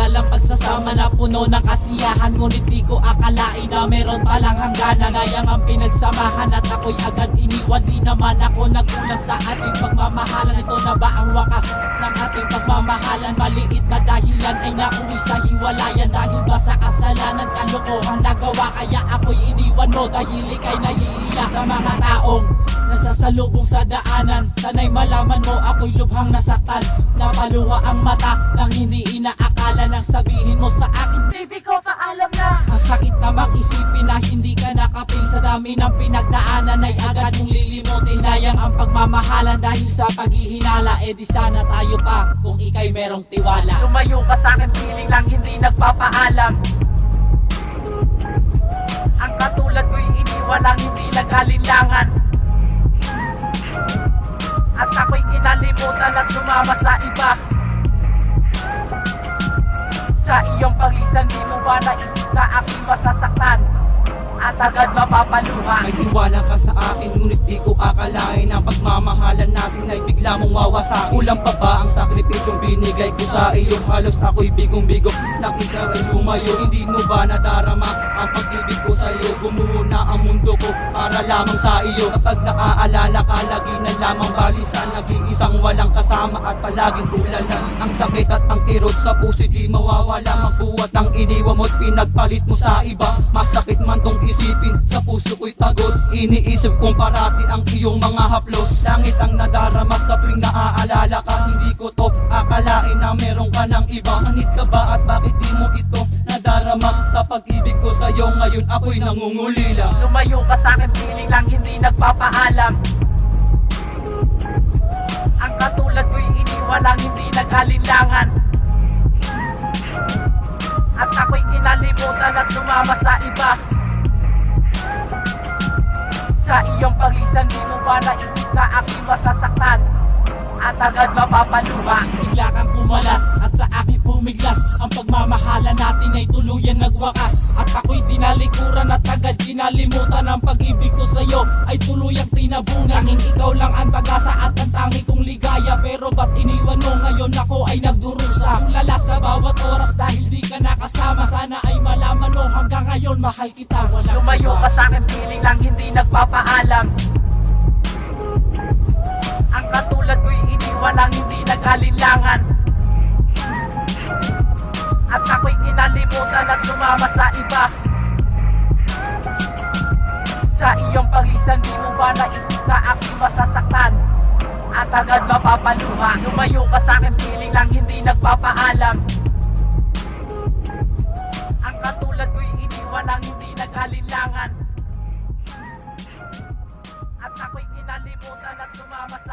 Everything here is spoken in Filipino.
Matagalang pagsasama na puno ng kasiyahan, ngunit di ko akalain na meron palang hangganan. Sayang ang pinagsamahan at ako'y agad iniwan. Di naman ako nagkulang sa ating pagmamahalan. Ito na ba ang wakas ng ating pagmamahalan? Maliit na dahilan ay nauwi sa hiwalayan. Dahil ba sa kasalanan, kalokohan nagawa, kaya ako'y iniwan mo. Dahil ika'y nahihiya sa mga taong nasasalubong sa daanan. Sana'y malaman mo ako'y lubhang nasaktan. Napaluha ang mata nang hindi inaakala. Nang sabihin mo sa akin, baby ko paalam na. Ang sakit namang isipin na hindi ka nakapil. Sa dami ng pinagdaanan ay agad mong lilimutin. Sayang ang pagmamahalan dahil sa paghihinala. E di sana tayo pa kung ika'y merong tiwala. Lumayo ka sa'kin, piling lang hindi nagpapaalam. Ang katulad ko'y iniwan lang hindi nag-alinlangan. At ako'y kinalimutan at sumama sa iba. Sa iyong paglisan, di mo ba naisip na aking masasaktan at agad mapapaluha? May tiwala ka sa akin, ngunit di ko akalain ang pagmamahalan natin ay bigla mong wawasakin. Kulang pa ba ang sakripisyong binigay ko sa iyo? Halos ako'y bigong-bigo nang ikaw ay lumayo. Hindi mo ba nadarama ang pag-ibig ko sa iyo? Gumuho na ang mundo ko para lamang sa iyo. Kapag naaalala ka, lagi na lamang balisan. Nag-iisang walang kasama at palaging tulala. Ang sakit at ang kirot sa puso di mawawala. Magbuhat ng iniwan mo't pinagpalit mo sa iba. Masakit man tong isipin, sa puso ko'y tagos. Iniisip kong parati ang iyong mga haplos. Langit ang nadarama sa tuwing naaalala ka. Hindi ko to akalain na meron ka ng iba. Manit ka ba at bakit di mo ito nadarama? Sa pag-ibig ko sa'yo ngayon ako'y nangungulila. Lumayo ka sa'kin, piling lang hindi nagpapaalam. Ang katulad ko'y iniwan lang hindi nag-alinlangan. At ako'y kinalimutan at sumama sa iba. Sa iyong paglisan, di mo ba naisip na aking masasaktan at agad mapapaluha? Bigla kang kumalas at sa aking pumiglas. Ang pagmamahala natin ay tuluyan nagwakas. At ako'y tinalikuran at agad kinalimutan. Ang pag-ibig ko sa'yo ay tuluyang tinabunan. Tanging ikaw lang ang pag-asa at ang tangi kong ligaya. Pero ba't iniwan mo ngayon ako ay nagdurusa? Tulala sa bawat oras dahil di ka nakasama. Sana ay malaman mo hanggang ngayon mahal kita. Lumayo ka sa'kin, piling lang hindi nagpapaalam. Ang katulad ko'y iniwan lang hindi nag-alinlangan. At ako'y kinalimutan at sumama sa iba. Sa iyong paglisan, di mo ba naisip na aking masasaktan at agad mapapaluha? Lumayo ka sa'kin, piling lang hindi nagpapaalam. Ang katulad ko'y iniwan lang hindi nag-alinlangan. At ako'y kinalimutan at sumama sa